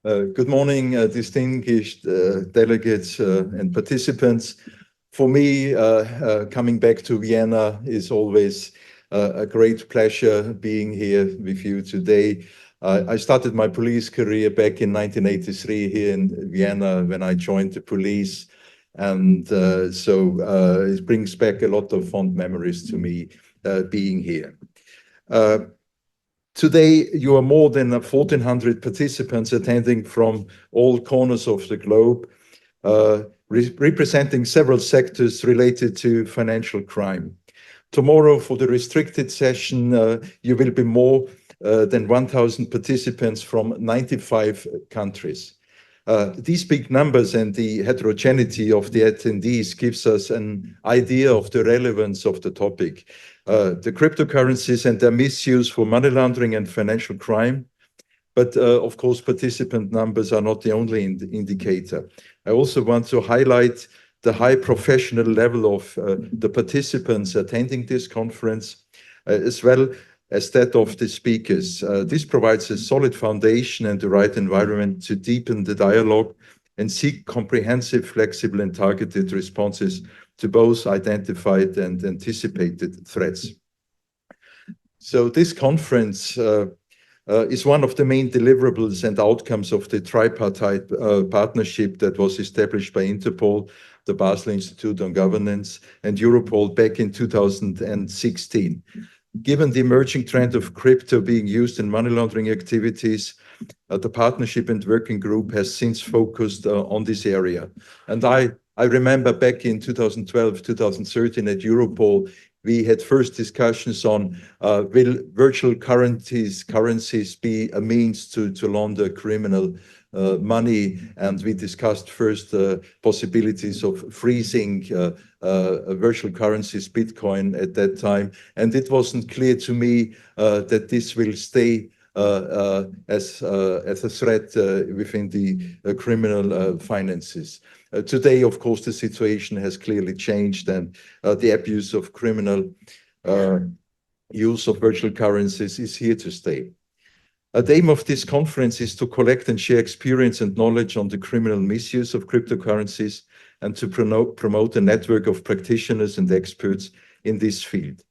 Good morning, distinguished delegates and participants. For me, coming back to Vienna is always a great pleasure being here with you today. I started my police career back in 1983 here in Vienna when I joined the police. And it brings back a lot of fond memories to me being here. Today, you are more than 1,400 participants attending from all corners of the globe, representing several sectors related to financial crime. Tomorrow, for the restricted session, you will be more than 1,000 participants from 95 countries. These big numbers and the heterogeneity of the attendees gives us an idea of the relevance of the topic. The cryptocurrencies and their misuse for money laundering and financial crime. But of course, participant numbers are not the only indicator. I also want to highlight the high professional level of the participants attending this conference, as well as that of the speakers. This provides a solid foundation and the right environment to deepen the dialogue and seek comprehensive, flexible, and targeted responses to both identified and anticipated threats. So this conference is one of the main deliverables and outcomes of the tripartite partnership that was established by Interpol, the Basel Institute on Governance, and Europol back in 2016. Given the emerging trend of crypto being used in money laundering activities, the partnership and working group has since focused on this area. And I remember back in 2012, 2013 at Europol, we had first discussions on will virtual currencies be a means to launder criminal money, and we discussed first possibilities of freezing virtual currencies, Bitcoin at that time, and it wasn't clear to me that this will stay as a threat within the criminal finances. Today, of course, the situation has clearly changed, and the abuse of criminal use of virtual currencies is here to stay. The aim of this conference is to collect and share experience and knowledge on the criminal misuse of cryptocurrencies and to promote a network of practitioners and experts in this field.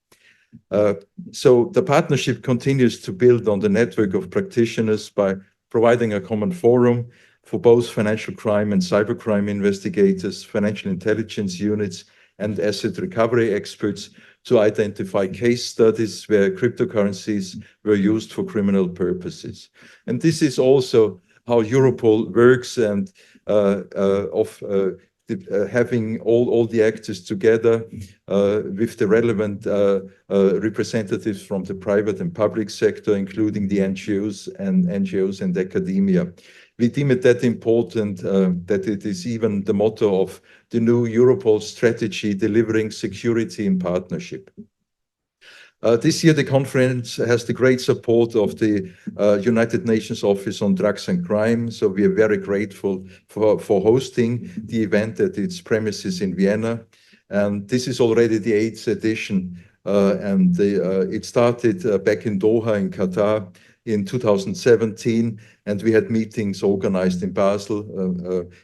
So the partnership continues to build on the network of practitioners by providing a common forum for both financial crime and cybercrime investigators, financial intelligence units, and asset recovery experts to identify case studies where cryptocurrencies were used for criminal purposes. And this is also how Europol works, and having all the actors together with the relevant representatives from the private and public sector, including the NGOs and academia. We deem it that important that it is even the motto of the new Europol strategy, delivering security in partnership. This year, the conference has the great support of the United Nations Office on Drugs and Crime. So we are very grateful for hosting the event at its premises in Vienna. And this is already the 8th edition. It started back in Doha in Qatar in 2017, and we had meetings organized in Basel,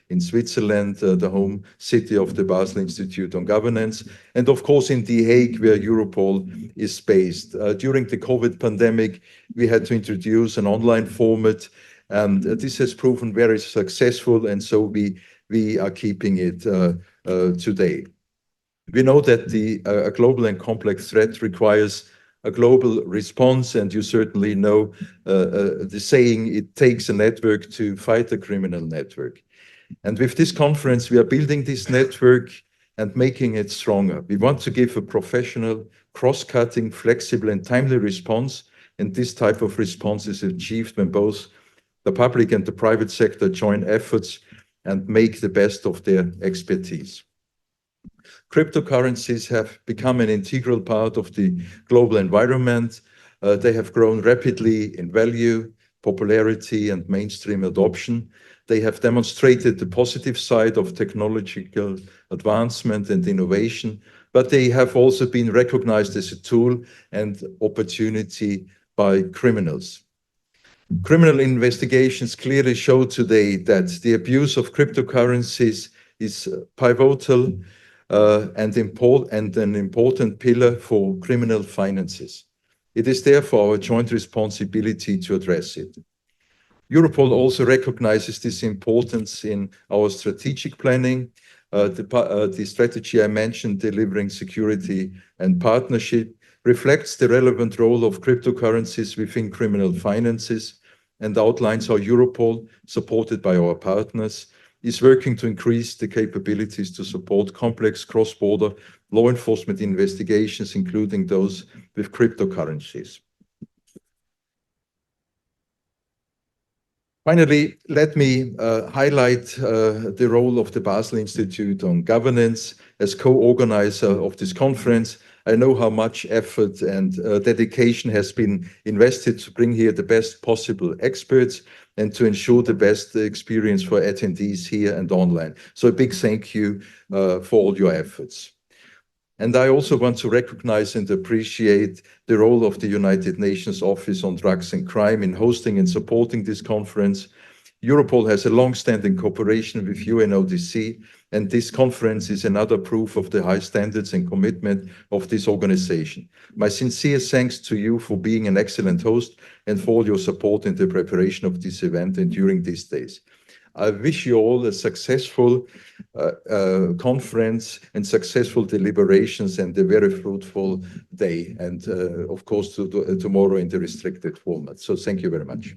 in Switzerland, the home city of the Basel Institute on Governance, and of course in The Hague, where Europol is based. During the COVID pandemic, we had to introduce an online format, and this has proven very successful, and so we are keeping it today. We know that a global and complex threat requires a global response, and you certainly know the saying, it takes a network to fight a criminal network. And with this conference, we are building this network and making it stronger. We want to give a professional, cross-cutting, flexible, and timely response, and this type of response is achieved when both the public and the private sector join efforts and make the best of their expertise. Cryptocurrencies have become an integral part of the global environment. They have grown rapidly in value, popularity, and mainstream adoption. They have demonstrated the positive side of technological advancement and innovation, but they have also been recognized as a tool and opportunity by criminals. Criminal investigations clearly show today that the abuse of cryptocurrencies is pivotal and an important pillar for criminal finances. It is therefore our joint responsibility to address it. Europol also recognizes this importance in our strategic planning. The strategy I mentioned, delivering security and partnership, reflects the relevant role of cryptocurrencies within criminal finances and outlines how Europol, supported by our partners, is working to increase the capabilities to support complex cross-border law enforcement investigations, including those with cryptocurrencies. Finally, let me highlight the role of the Basel Institute on Governance. As co-organizer of this conference, I know how much effort and dedication has been invested to bring here the best possible experts and to ensure the best experience for attendees here and online. So a big thank you for all your efforts. And I also want to recognize and appreciate the role of the United Nations Office on Drugs and Crime in hosting and supporting this conference. Europol has a long-standing cooperation with UNODC, and this conference is another proof of the high standards and commitment of this organization. My sincere thanks to you for being an excellent host and for all your support in the preparation of this event and during these days. I wish you all a successful conference and successful deliberations and a very fruitful day, and of course tomorrow in the restricted format. So thank you very much.